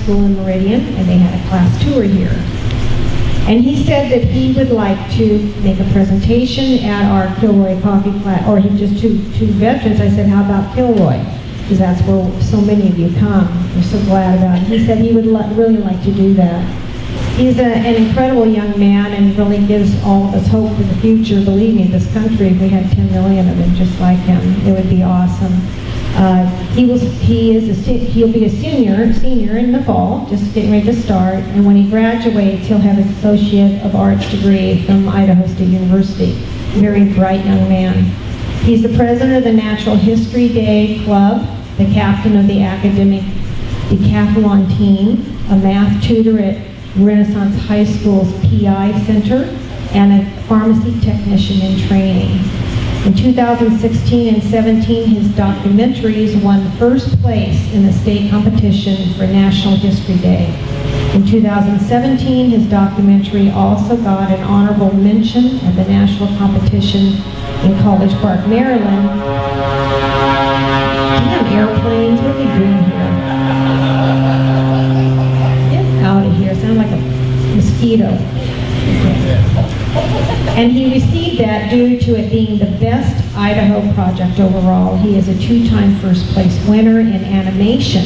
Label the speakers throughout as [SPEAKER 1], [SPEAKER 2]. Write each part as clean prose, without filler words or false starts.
[SPEAKER 1] School in Meridian, and they had a class tour here. And he said that he would like to make a presentation at our Kilroy coffee class, or he just two veterans. I said, how about Kilroy? Because that's where so many of you come. We're so glad about it. He said he would really like to do that. He's an incredible young man and really gives all of us hope for the future. Believe me, this country, if we had 10 million of them just like him, it would be awesome. He'll be a senior in the fall, just getting ready to start, and when he graduates, he'll have his Associate of Arts degree from Idaho State University. Very bright young man. He's the president of the Natural History Day Club, the captain of the academic decathlon team, a math tutor at Renaissance High School's PI Center, and a pharmacy technician in training. In 2016 and 17, his documentaries won first place in the state competition for National History Day. In 2017, his documentary also got an honorable mention at the national competition in College Park, Maryland. Damn airplanes, what are they doing here? Get out of here, sound like a mosquito. And he received that due to it being the best Idaho project overall. He is a two-time first place winner in animation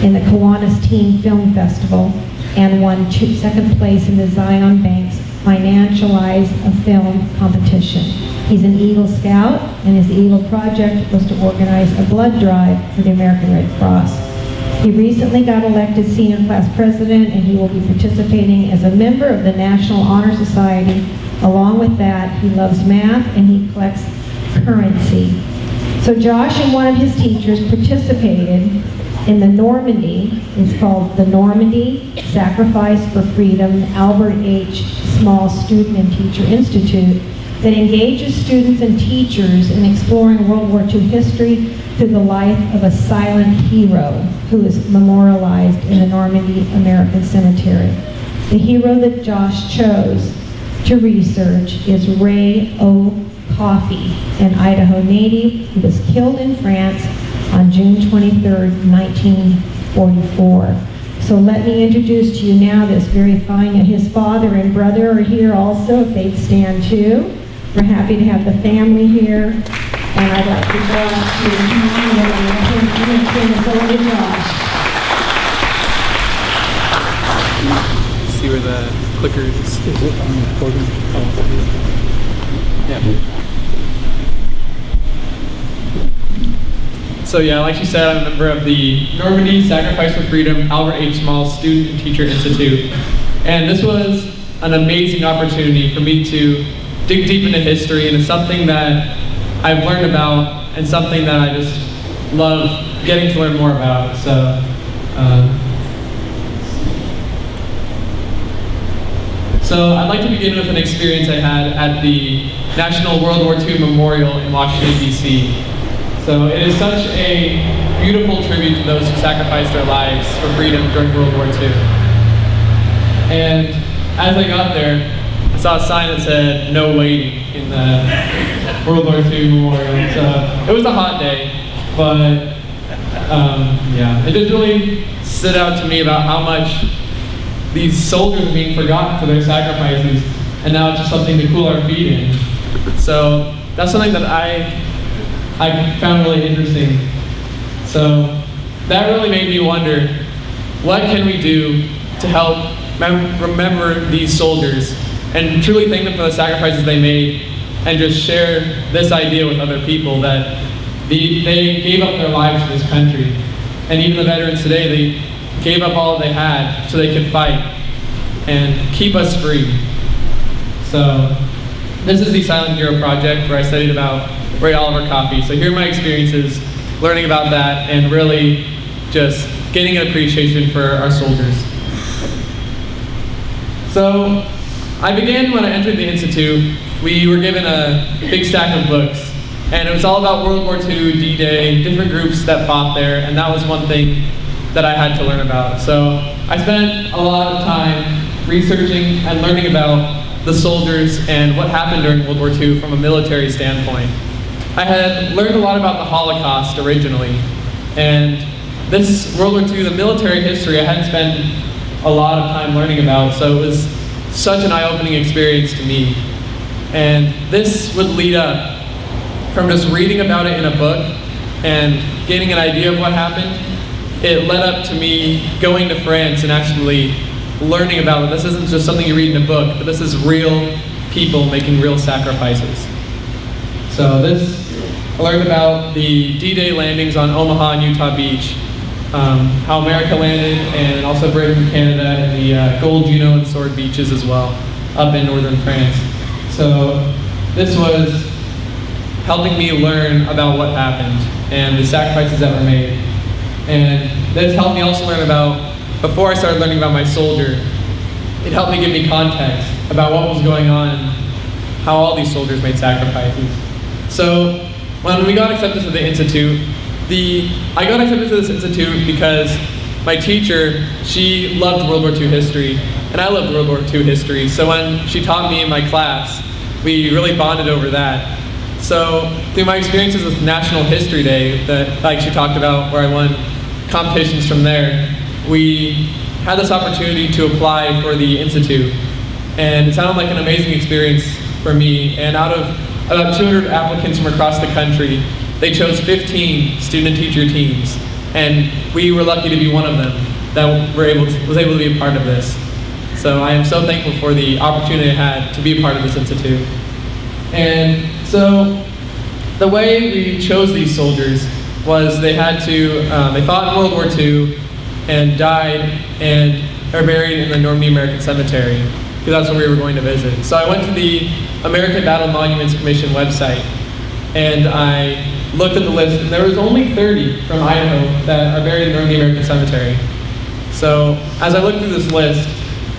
[SPEAKER 1] in the Kiwanis Teen Film Festival and won second place in the Zion Banks Financialize a Film competition. He's an Eagle Scout, and his Eagle Project was to organize a blood drive for the American Red Cross. He recently got elected senior class president, and he will be participating as a member of the National Honor Society. Along with that, he loves math and he collects currency. So Josh and one of his teachers participated in the Normandy. It's called the Normandy Sacrifice for Freedom Albert H. Small Student and Teacher Institute that engages students and teachers in exploring World War II history through the life of a silent hero who is memorialized in the Normandy American Cemetery. The hero that Josh chose to research is Ray O. Coffey, an Idaho native who was killed in France on June 23rd, 1944. So let me introduce to you now this very fine, his father and brother are here also, if they'd stand too. We're happy to have the family here, and I'd like to go up to Josh.
[SPEAKER 2] See where the clicker is. Yeah. So yeah, like she said, I'm a member of the Normandy Sacrifice for Freedom Albert H. Small Student and Teacher Institute. And this was an amazing opportunity for me to dig deep into history, and it's something that I've learned about and something that I just love getting to learn more about. So I'd like to begin with an experience I had at the National World War II Memorial in Washington, D.C. So it is such a beautiful tribute to those who sacrificed their lives for freedom during World War II. And as I got there, I saw a sign that said, "No waiting," in the World War II Memorial. So it was a hot day, but yeah, it did really stood out to me about how much these soldiers are being forgotten for their sacrifices, and now it's just something to cool our feet in. So that's something that I found really interesting. So that really made me wonder, what can we do to help remember these soldiers and truly thank them for the sacrifices they made, and just share this idea with other people that they gave up their lives for this country. And even the veterans today, they gave up all they had so they could fight and keep us free. So this is the Silent Hero Project, where I studied about Ray Oliver Coffey. So here are my experiences learning about that and really just getting an appreciation for our soldiers. So I began when I entered the Institute. We were given a big stack of books, and it was all about World War II, D-Day, different groups that fought there, and that was one thing that I had to learn about. So I spent a lot of time researching and learning about the soldiers and what happened during World War II from a military standpoint. I had learned a lot about the Holocaust originally, and this World War II, the military history, I hadn't spent a lot of time learning about, so it was such an eye-opening experience to me. And this would lead up from just reading about it in a book and getting an idea of what happened. It led up to me going to France and actually learning about it. This isn't just something you read in a book, but this is real people making real sacrifices. So I learned about the D-Day landings on Omaha and Utah Beach, how America landed, and also Britain, Canada, and the Gold, Juno, and Sword beaches as well, up in northern France. So this was helping me learn about what happened and the sacrifices that were made. And this helped me also learn about, before I started learning about my soldier, it helped me give me context about what was going on and how all these soldiers made sacrifices. So when we got accepted to the Institute, I got accepted to this institute because my teacher, she loved World War II history, and I loved World War II history. So when she taught me in my class, we really bonded over that. So through my experiences with National History Day, that like she talked about, where I won competitions from there, we had this opportunity to apply for the institute, and it sounded like an amazing experience for me. And out of about 200 applicants from across the country, they chose 15 student-teacher teams, and we were lucky to be one of them that was able to be a part of this. So I am so thankful for the opportunity I had to be a part of this institute. And so the way we chose these soldiers was they fought in World War II and died and are buried in the Normandy American Cemetery, because that's where we were going to visit. So I went to the American Battle Monuments Commission website, and I looked at the list, and there was only 30 from Idaho that are buried in the Normandy American Cemetery. So as I looked through this list,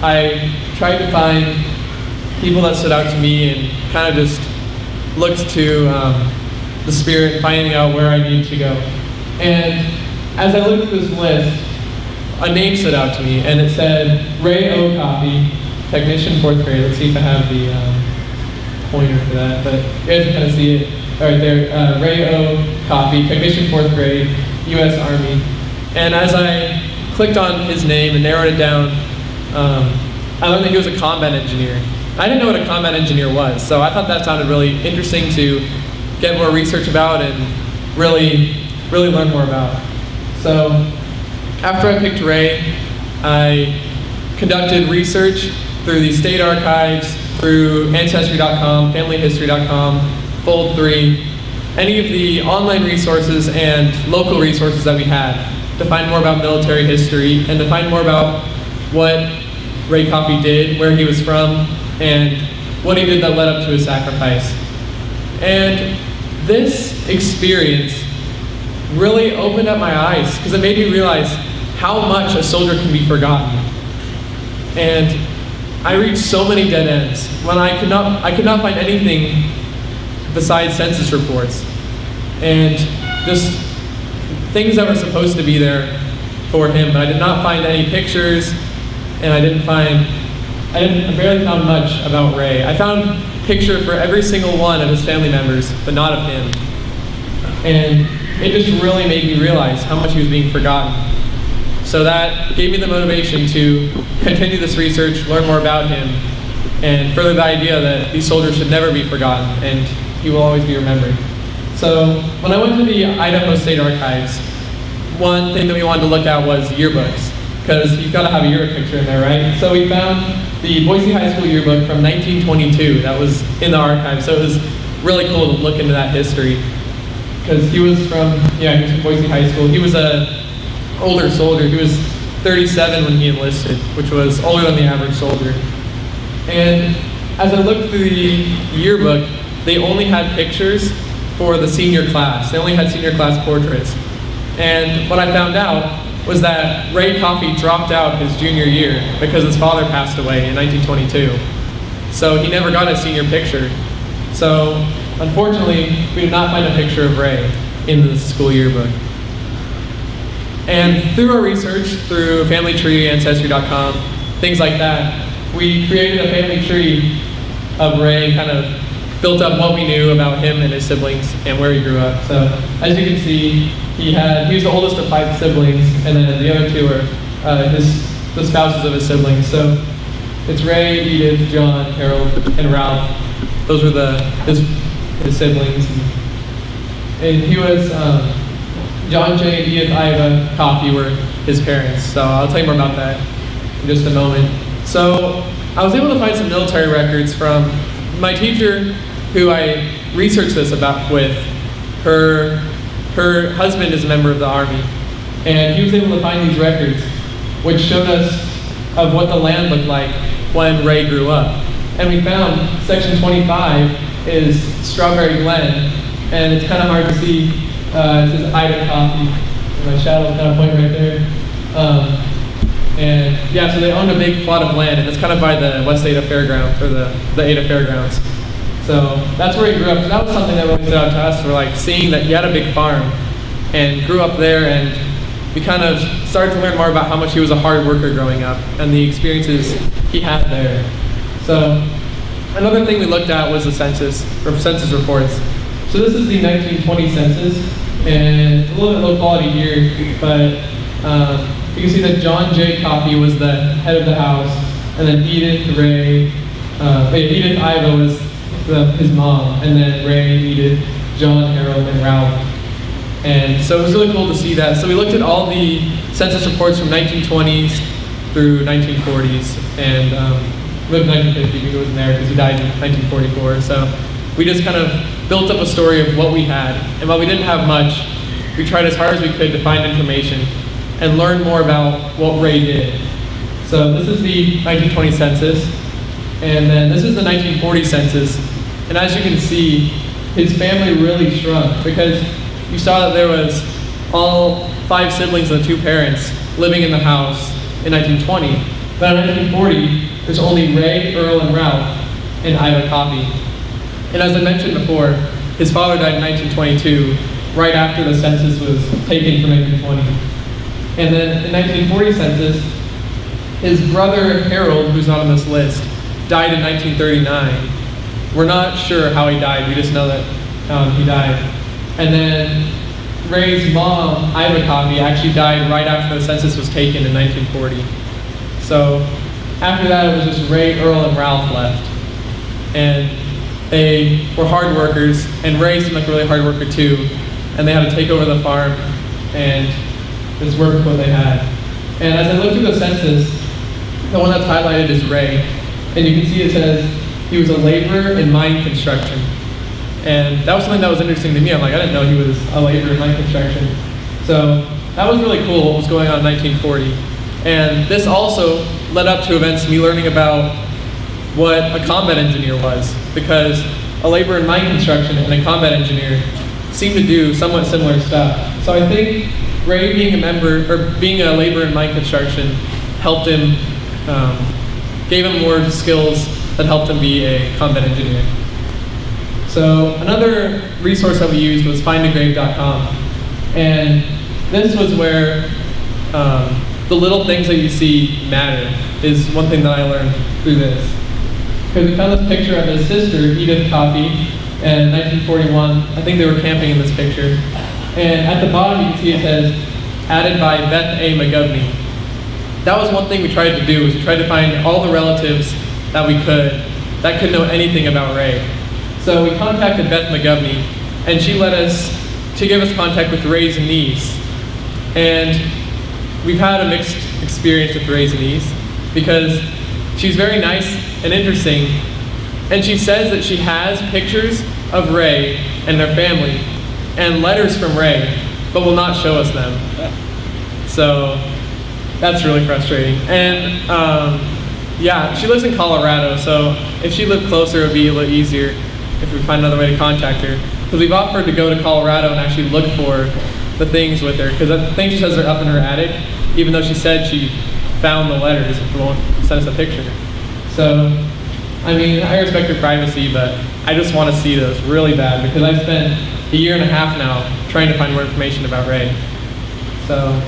[SPEAKER 2] I tried to find people that stood out to me and kind of just looked to the spirit, finding out where I needed to go. And as I looked through this list, a name stood out to me, and it said Ray O. Coffey, technician 4th grade. Let's see if I have the pointer for that, but you guys can kind of see it right there. Ray O. Coffey, technician 4th grade, U.S. Army. And as I clicked on his name and narrowed it down, I learned that he was a combat engineer. I didn't know what a combat engineer was, so I thought that sounded really interesting to get more research about and really learn more about. So after I picked Ray, I conducted research through the state archives, through Ancestry.com, FamilyHistory.com, Fold3, any of the online resources and local resources that we had to find more about military history and to find more about what Ray Coffey did, where he was from, and what he did that led up to his sacrifice. And this experience really opened up my eyes, because it made me realize how much a soldier can be forgotten. And I reached so many dead ends when I could not find anything besides census reports and just things that were supposed to be there for him, but I did not find any pictures, and I barely found much about Ray. I found a picture for every single one of his family members, but not of him. And it just really made me realize how much he was being forgotten. So that gave me the motivation to continue this research, learn more about him, and further the idea that these soldiers should never be forgotten, and he will always be remembered. So when I went to the Idaho State Archives, one thing that we wanted to look at was yearbooks, because you've got to have a yearbook picture in there, right? So we found the Boise High School yearbook from 1922 that was in the archive, so it was really cool to look into that history, because he was from Boise High School. He was a older soldier. He was 37 when he enlisted, which was older than the average soldier. And as I looked through the yearbook, they only had pictures for the senior class. They only had senior class portraits. And what I found out was that Ray Coffey dropped out his junior year because his father passed away in 1922. So he never got a senior picture. So unfortunately, we did not find a picture of Ray in the school yearbook. And through our research, through Family Tree, Ancestry.com, things like that, we created a family tree of Ray, kind of built up what we knew about him and his siblings and where he grew up. So as you can see, he was the oldest of 5 siblings, and then the other 2 are the spouses of his siblings. So it's Ray, Edith, John, Harold, and Ralph. Those were his siblings. And he was, John J. and Edith Iva Coffey were his parents. So I'll tell you more about that in just a moment. So I was able to find some military records from my teacher, who I researched this about with. Her husband is a member of the Army, and he was able to find these records, which showed us of what the land looked like when Ray grew up. And we found section 25 is Strawberry Glen, and it's kind of hard to see. It says Ida Coffey, my shadow kind of point right there. And yeah, so they owned a big plot of land, and it's kind of by the West Ada Fairgrounds, or the Ada Fairgrounds. So that's where he grew up. So that was something that really stood out to us, for like seeing that he had a big farm and grew up there, and we kind of started to learn more about how much he was a hard worker growing up and the experiences he had there. So another thing we looked at was the census reports. So this is the 1920 census, and it's a little bit low quality here, but you can see that John J. Coffey was the head of the house, and then Edith Iva was his mom, and then Ray, Edith, John, Harold, and Ralph. And so it was really cool to see that. So we looked at all the census reports from 1920s through 1940s, and lived 1950, he wasn't there because he died in 1944. So we just kind of built up a story of what we had. And while we didn't have much, we tried as hard as we could to find information and learn more about what Ray did. So this is the 1920 census, and then this is the 1940 census. And as you can see, his family really shrunk, because you saw that there was all 5 siblings and the 2 parents living in the house in 1920. But in 1940, there's only Ray, Earl, and Ralph, and Ida Coffey. And as I mentioned before, his father died in 1922, right after the census was taken for 1920. And then in 1940 census, his brother Harold, who's not on this list, died in 1939. We're not sure how he died, we just know that he died. And then Ray's mom, Ida Coffey, actually died right after the census was taken in 1940. So after that, it was just Ray, Earl, and Ralph left. And they were hard workers, and Ray seemed like a really hard worker too. And they had to take over the farm and just work with what they had. And as I looked through the census, the one that's highlighted is Ray. And you can see it says he was a laborer in mine construction. And that was something that was interesting to me. I'm like, I didn't know he was a laborer in mine construction. So that was really cool, what was going on in 1940. And this also led up to events, me learning about what a combat engineer was, because a laborer in mine construction and a combat engineer seem to do somewhat similar stuff. So I think Ray being a laborer in mine construction helped him, gave him more skills that helped him be a combat engineer. So another resource that we used was findagrave.com. And this was where the little things that you see matter, is one thing that I learned through this. Because we found this picture of his sister, Edith Coffey, in 1941. I think they were camping in this picture. And at the bottom you can see it says, added by Beth A. McGovney. That was one thing we tried to do, was we tried to find all the relatives that we could that could know anything about Ray. So we contacted Beth McGovney, and she gave us contact with Ray's niece. And we've had a mixed experience with Ray's niece, because she's very nice and interesting, and she says that she has pictures of Ray and their family and letters from Ray, but will not show us them. So that's really frustrating. And yeah, she lives in Colorado, so if she lived closer, it would be a little easier if we find another way to contact her. Because we've offered to go to Colorado and actually look for the things with her, because I think she says they're up in her attic, even though she said she found the letters, but won't send us a picture. So, I mean, I respect her privacy, but I just want to see those really bad, because I've spent a year and a half now trying to find more information about Ray. So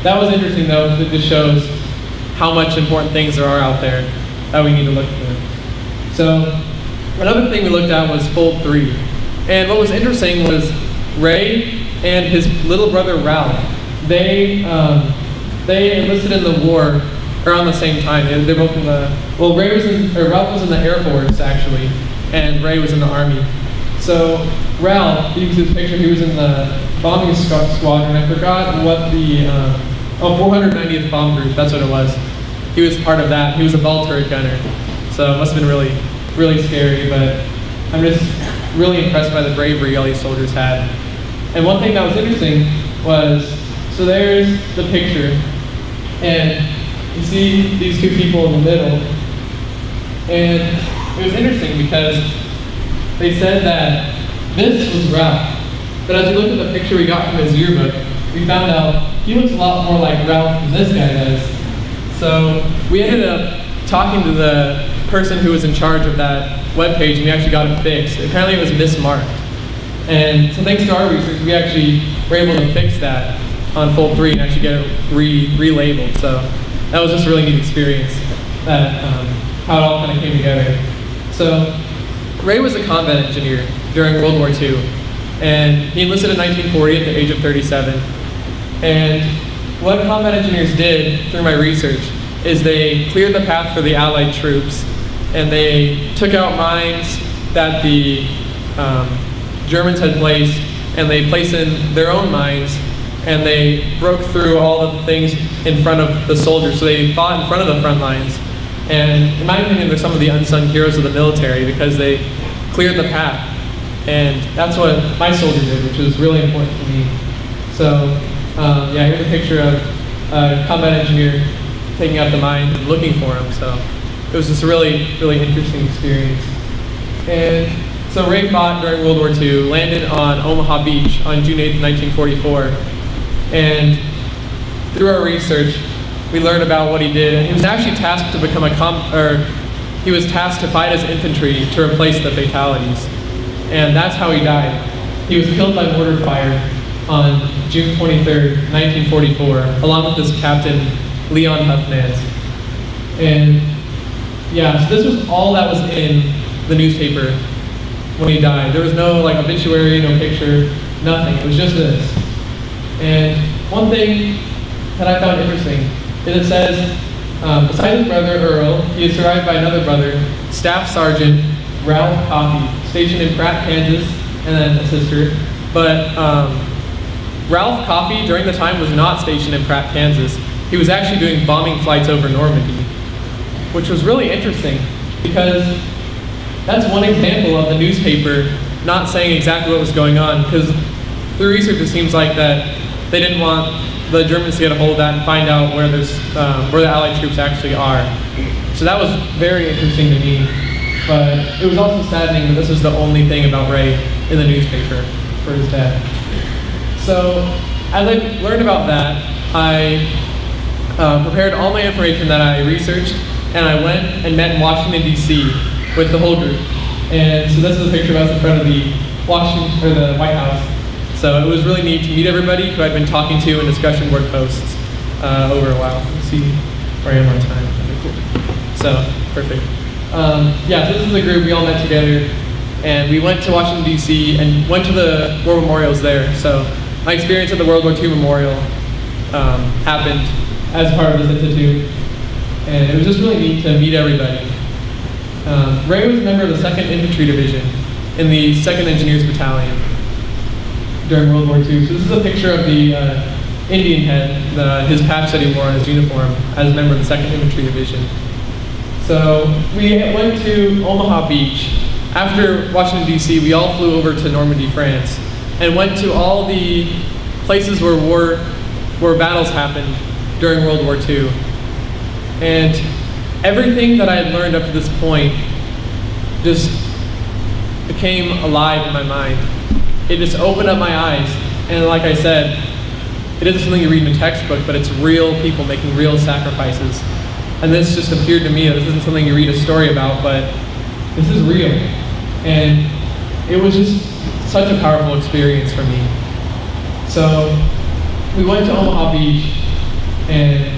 [SPEAKER 2] that was interesting though, because it just shows how much important things there are out there that we need to look for. So another thing we looked at was fold 3. And what was interesting was Ray and his little brother Ralph, they enlisted in the war around the same time. They're both in the, well, Ralph was in the Air Force actually, and Ray was in the Army. So Ralph, you can see this picture, he was in the bombing squadron. I forgot what the, 490th Bomb Group, that's what it was. He was part of that. He was a ball turret gunner. So it must have been really, really scary, but I'm just really impressed by the bravery all these soldiers had. And one thing that was interesting was, so there's the picture, and you see these two people in the middle, and it was interesting because they said that this was Ralph. But as we looked at the picture we got from his yearbook, we found out he looks a lot more like Ralph than this guy does. So we ended up talking to the person who was in charge of that webpage, and we actually got it fixed. Apparently it was mismarked. And so thanks to our research, we actually were able to fix that on Fold 3 and actually get it relabeled. So that was just a really neat experience, that how it all kind of came together. So Ray was a combat engineer during World War II, and he enlisted in 1940 at the age of 37. And what combat engineers did through my research is they cleared the path for the Allied troops, and they took out mines that the Germans had placed, and they placed in their own mines, and they broke through all the things in front of the soldiers. So they fought in front of the front lines. And in my opinion, they're some of the unsung heroes of the military because they cleared the path. And that's what my soldier did, which was really important to me. So yeah, here's a picture of a combat engineer taking out the mine and looking for him. So it was just a really, really interesting experience. And so Ray fought during World War II, landed on Omaha Beach on June 8th, 1944. And through our research, we learned about what he did. And he was actually tasked to become he was tasked to fight as infantry to replace the fatalities. And that's how he died. He was killed by mortar fire on June 23rd, 1944, along with his captain, Leon Huffnance. And yeah, so this was all that was in the newspaper when he died. There was no like obituary, no picture, nothing. It was just this. And one thing that I found interesting is it says, besides his brother Earl, he is survived by another brother, Staff Sergeant Ralph Coffey, stationed in Pratt, Kansas, and then a sister. But Ralph Coffey, during the time, was not stationed in Pratt, Kansas. He was actually doing bombing flights over Normandy, which was really interesting because that's one example of the newspaper not saying exactly what was going on, because through research it seems like that they didn't want the Germans to get a hold of that and find out where the Allied troops actually are. So that was very interesting to me, but it was also saddening that this was the only thing about Ray in the newspaper for his death. So as I learned about that, I prepared all my information that I researched, and I went and met in Washington, D.C. with the whole group. And so this is a picture of us in front of the White House. So it was really neat to meet everybody who I'd been talking to in discussion board posts over a while. Let's see where I am on time. Okay, cool. So, perfect. Yeah, so this is the group. We all met together, and we went to Washington, D.C., and went to the war memorials there. So my experience at the World War II Memorial happened as part of this institute, and it was just really neat to meet everybody. Ray was a member of the 2nd Infantry Division in the 2nd Engineers Battalion during World War II. So this is a picture of the Indian head, his patch that he wore on his uniform as a member of the 2nd Infantry Division. So we went to Omaha Beach. After Washington, D.C., we all flew over to Normandy, France, and went to all the places where battles happened during World War II. And everything that I had learned up to this point just became alive in my mind. It just opened up my eyes, and like I said, it isn't something you read in a textbook, but it's real people making real sacrifices. And this just appeared to me that this isn't something you read a story about, but this is real. And it was just such a powerful experience for me. So we went to Omaha Beach, and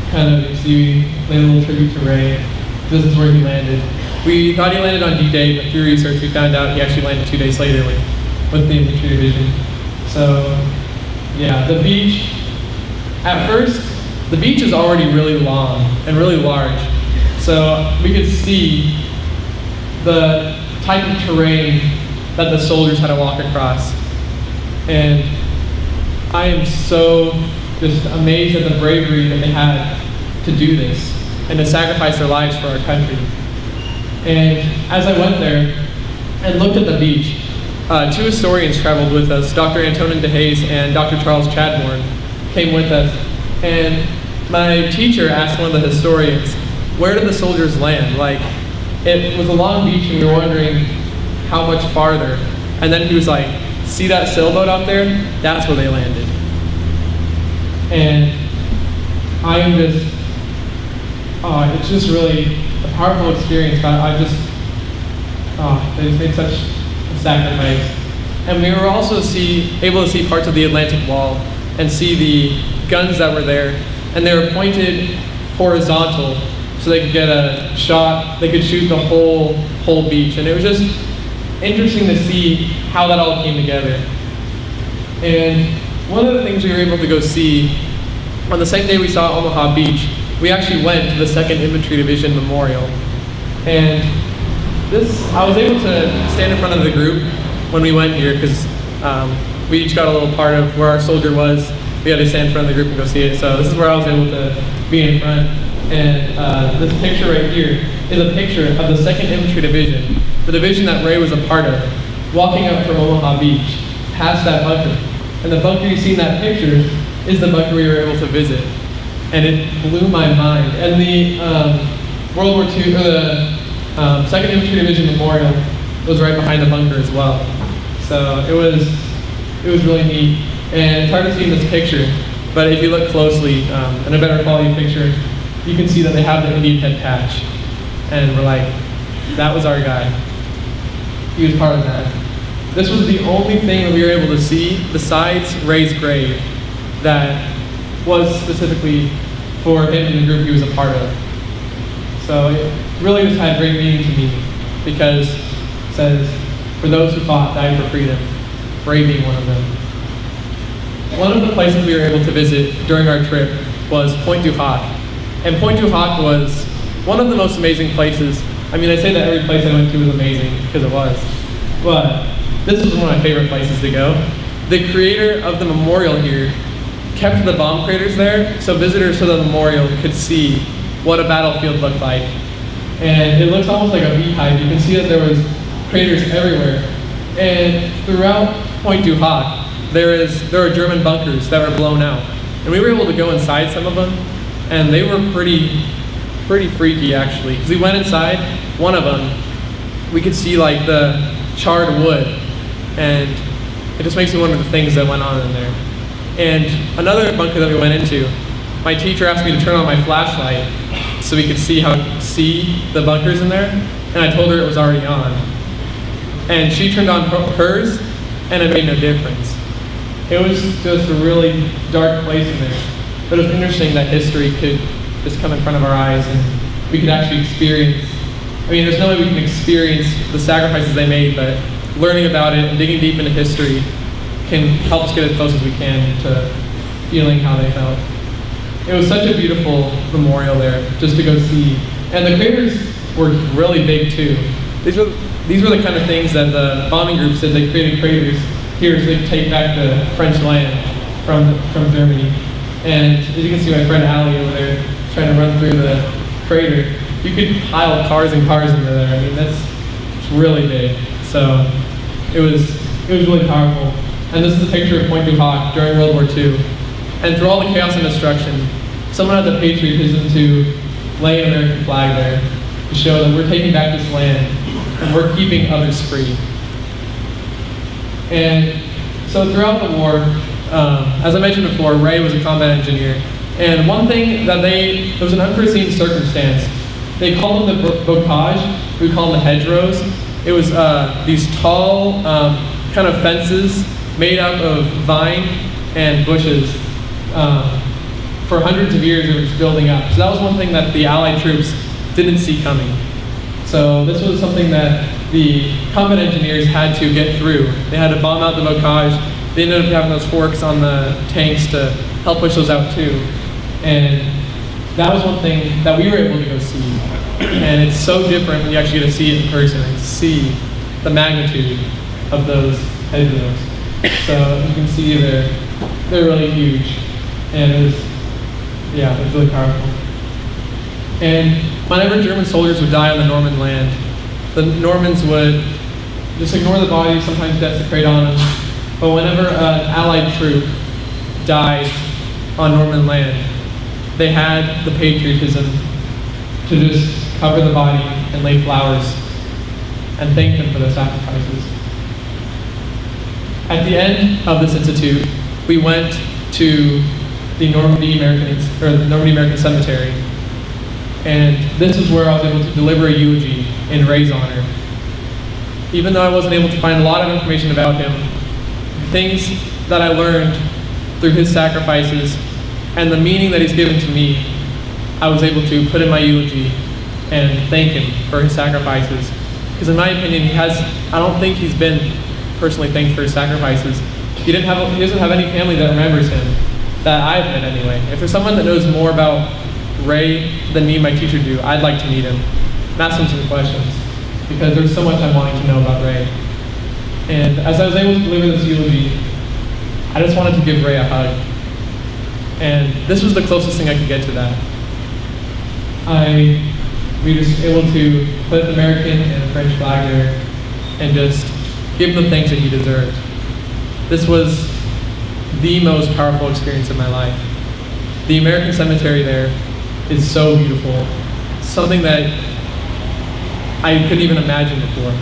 [SPEAKER 2] kind of, you see, we made a little tribute to Ray. This is where he landed. We thought he landed on D-Day, but through research we found out he actually landed 2 days later with the Infantry Division. So, yeah, the beach, at first, the beach is already really long and really large. So we could see the type of terrain that the soldiers had to walk across. And I am so just amazed at the bravery that they had to do this and to sacrifice their lives for our country. And as I went there and looked at the beach, two historians traveled with us. Dr. Antonin DeHaze and Dr. Charles Chadbourne came with us. And my teacher asked one of the historians, where did the soldiers land? Like, it was a long beach and we were wondering how much farther. And then he was like, see that sailboat out there? That's where they landed. And I am just, it's just really a powerful experience. They just made such a sacrifice. And we were also able to see parts of the Atlantic Wall and see the guns that were there. And they were pointed horizontal so they could get a shot, they could shoot the whole beach. And it was just interesting to see how that all came together. And one of the things we were able to go see, on the same day we saw Omaha Beach, we actually went to the 2nd Infantry Division Memorial. And I was able to stand in front of the group when we went here because we each got a little part of where our soldier was. We had to stand in front of the group and go see it. So this is where I was able to be in front. And this picture right here is a picture of the 2nd Infantry Division, the division that Ray was a part of, walking up from Omaha Beach, past that bunker. And the bunker you see in that picture is the bunker we were able to visit. And it blew my mind. And the World War II, or the 2nd Infantry Division Memorial was right behind the bunker as well. So it was really neat. And it's hard to see in this picture, but if you look closely, in a better quality picture, you can see that they have the Indian head patch. And we're like, that was our guy. He was part of that. This was the only thing that we were able to see besides Ray's grave that was specifically for him and the group he was a part of. So it really just had great meaning to me because it says, for those who fought, died for freedom, Ray being one of them. One of the places we were able to visit during our trip was Pointe du Hoc. And Pointe du Hoc was one of the most amazing places. I mean, I say that every place I went to was amazing, because it was. But this was one of my favorite places to go. The creator of the memorial here kept the bomb craters there so visitors to the memorial could see what a battlefield looked like. And it looks almost like a beehive. You can see that there was craters everywhere. And throughout Pointe du Hoc, there are German bunkers that were blown out. And we were able to go inside some of them, and they were pretty freaky actually. Because we went inside one of them, we could see like the charred wood, and it just makes me wonder the things that went on in there. And another bunker that we went into, my teacher asked me to turn on my flashlight so we could see the bunkers in there, and I told her it was already on. And she turned on hers, and it made no difference. It was just a really dark place in there. But it was interesting that history could just come in front of our eyes and we could actually experience, I mean, there's no way we can experience the sacrifices they made, but learning about it and digging deep into history can help us get as close as we can to feeling how they felt. It was such a beautiful memorial there just to go see. And the craters were really big too. These were the kind of things that the bombing group said they created craters here so they could take back the French land from Germany. And as you can see my friend Allie over there trying to run through the crater. You could pile cars and cars into there. I mean, it's really big. So it was really powerful. And this is a picture of Pointe du Hoc during World War II. And through all the chaos and destruction, someone had the patriotism to lay an American flag there to show that we're taking back this land and we're keeping others free. And so throughout the war, as I mentioned before, Ray was a combat engineer. And one thing that there was an unforeseen circumstance. They called them the bocage, we call them the hedgerows. It was these tall kind of fences made out of vine and bushes. For hundreds of years it was building up. So that was one thing that the Allied troops didn't see coming. So this was something that the combat engineers had to get through. They had to bomb out the bocage. they ended up having those forks on the tanks to help push those out too. And that was one thing that we were able to go see. And it's so different when you actually get to see it in person and see the magnitude of those head wheels. So you can see they're really huge. And it was really powerful. And whenever German soldiers would die on the Norman land, the Normans would just ignore the bodies, sometimes desecrate on them. But whenever an Allied troop died on Norman land, they had the patriotism to just cover the body and lay flowers and thank them for their sacrifices. At the end of this institute, we went to the Normandy American Cemetery, and this is where I was able to deliver a eulogy in Ray's honor. Even though I wasn't able to find a lot of information about him, things that I learned through his sacrifices and the meaning that he's given to me, I was able to put in my eulogy and thank him for his sacrifices. Because in my opinion, I don't think he's been personally thanked for his sacrifices. He doesn't have any family that remembers him, that I've met anyway. If there's someone that knows more about Ray than me and my teacher do, I'd like to meet him and ask him some questions, because there's so much I'm wanting to know about Ray. And as I was able to deliver this eulogy, I just wanted to give Ray a hug. And this was the closest thing I could get to that. We were just able to put the American and the French flag there and just give him the thanks that he deserved. This was the most powerful experience of my life. The American cemetery there is so beautiful. Something that I couldn't even imagine before.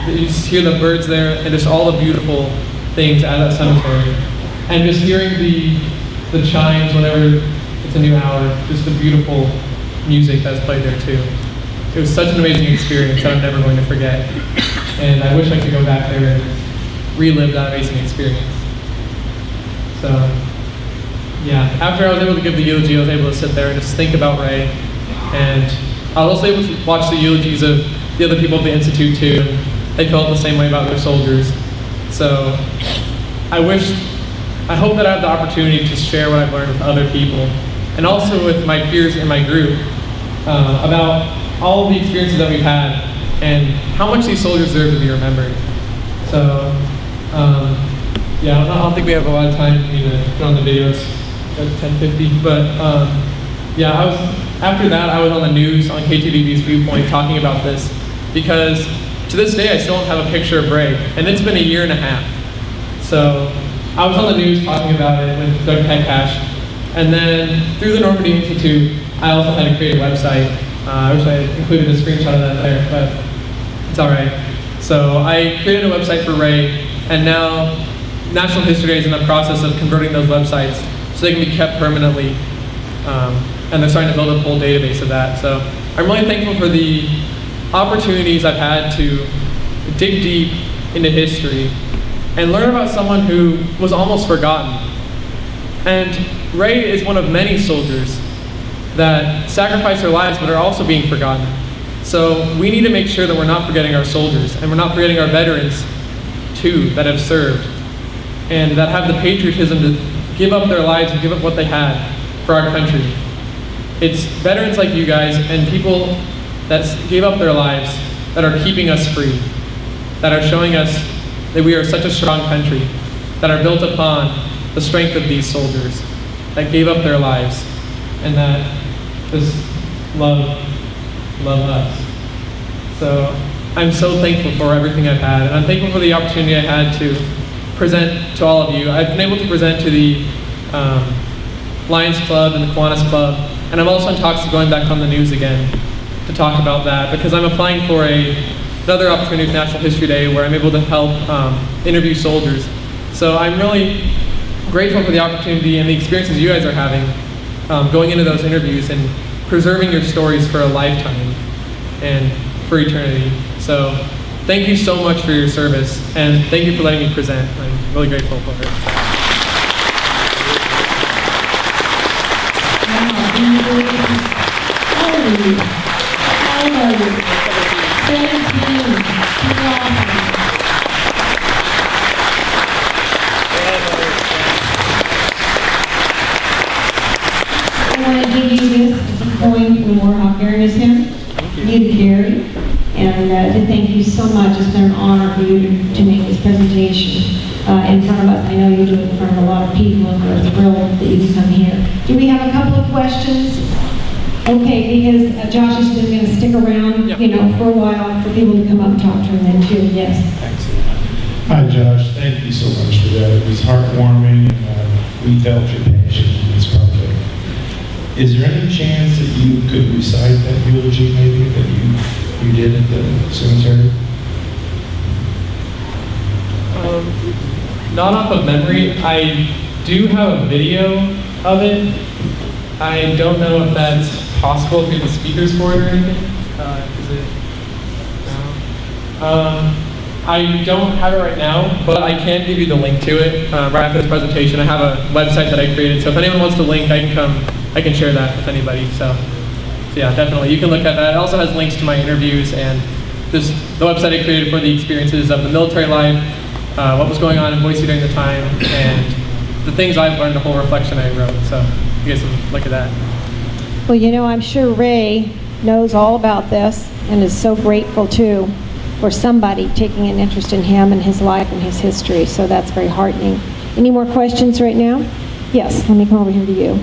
[SPEAKER 2] You just hear the birds there and just all the beautiful things at that cemetery. And just hearing the chimes whenever it's a new hour, just the beautiful music that's played there too. It was such an amazing experience that I'm never going to forget. And I wish I could go back there and relive that amazing experience. So, yeah, after I was able to give the eulogy, I was able to sit there and just think about Ray. And I was also able to watch the eulogies of the other people at the Institute too, and they felt the same way about their soldiers. So, I hope that I have the opportunity to share what I've learned with other people, and also with my peers in my group, about all of the experiences that we've had, and how much these soldiers deserve to be remembered. So, yeah, I don't think we have a lot of time for me to put on the video. It's 10:50, but yeah, after that I was on the news on KTVB's Viewpoint talking about this, because to this day I still don't have a picture of Ray, and it's been a year and a half. So I was on the news talking about it with Doug Petcash, and then through the Normandy Institute, I also had to create a website. I wish I had included a screenshot of that there, but it's all right. So I created a website for Ray, and now National History Day is in the process of converting those websites so they can be kept permanently, and they're starting to build a whole database of that. So I'm really thankful for the opportunities I've had to dig deep into history and learn about someone who was almost forgotten. And Ray is one of many soldiers that sacrifice their lives but are also being forgotten. So we need to make sure that we're not forgetting our soldiers, and we're not forgetting our veterans too, that have served and that have the patriotism to give up their lives and give up what they had for our country. It's veterans like you guys and people that gave up their lives that are keeping us free, that are showing us that we are such a strong country, that are built upon the strength of these soldiers that gave up their lives and that just love us. So I'm so thankful for everything I've had, and I'm thankful for the opportunity I had to present to all of you. I've been able to present to the Lions Club and the Kiwanis Club, and I'm also in talks of going back on the news again to talk about that, because I'm applying for another opportunity for National History Day where I'm able to help interview soldiers. So I'm really grateful for the opportunity and the experiences you guys are having going into those interviews and preserving your stories for a lifetime and for eternity. So thank you so much for your service, and thank you for letting me present. I'm really grateful for it.
[SPEAKER 1] want to give you this as a coin for Algarius him, you to carry, and to thank you so much. It's been an honor for you to make this presentation in front of us. I know you do it in front of a lot of people, and we're thrilled that you can come here. Do we have a couple of questions? Okay, because Josh is going to stick around,
[SPEAKER 2] Yep.
[SPEAKER 1] For a while for people to come up and talk to him then too. Yes.
[SPEAKER 3] Hi, Josh. Thank you so much for that. It was heartwarming, and we felt your passion in this project. Is there any chance that you could recite that eulogy, maybe, that you did at the cemetery?
[SPEAKER 2] Not off of memory. I do have a video of it. I don't know if that's possible through the speakers board or anything. Is it? No. I don't have it right now, but I can give you the link to it right after this presentation. I have a website that I created, so if anyone wants the link, I can share that with anybody. So yeah, definitely, you can look at that. It also has links to my interviews and just the website I created for the experiences of the military life, what was going on in Boise during the time, and the things I've learned, the whole reflection I wrote. So you guys can look at that.
[SPEAKER 1] Well, I'm sure Ray knows all about this and is so grateful too for somebody taking an interest in him and his life and his history. So that's very heartening. Any more questions right now? Yes, let me come over here to you.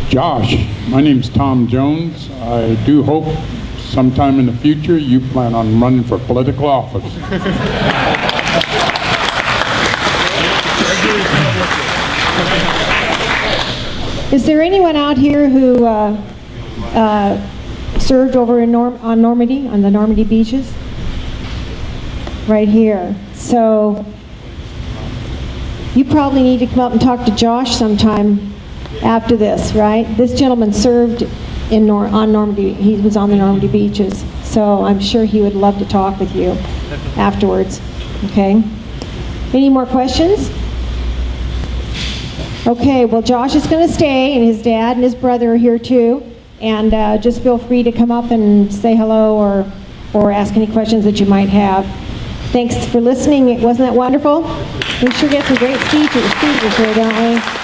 [SPEAKER 4] Josh, my name's Tom Jones. I do hope sometime in the future you plan on running for political office.
[SPEAKER 1] Is there anyone out here who served over in on Normandy, on the Normandy beaches? Right here. So you probably need to come up and talk to Josh sometime after this, right? This gentleman served on Normandy. He was on the Normandy beaches. So I'm sure he would love to talk with you afterwards. Okay? Any more questions? Okay, well, Josh is going to stay, and his dad and his brother are here too. And just feel free to come up and say hello or ask any questions that you might have. Thanks for listening. Wasn't that wonderful? We sure get some great speakers here, don't we?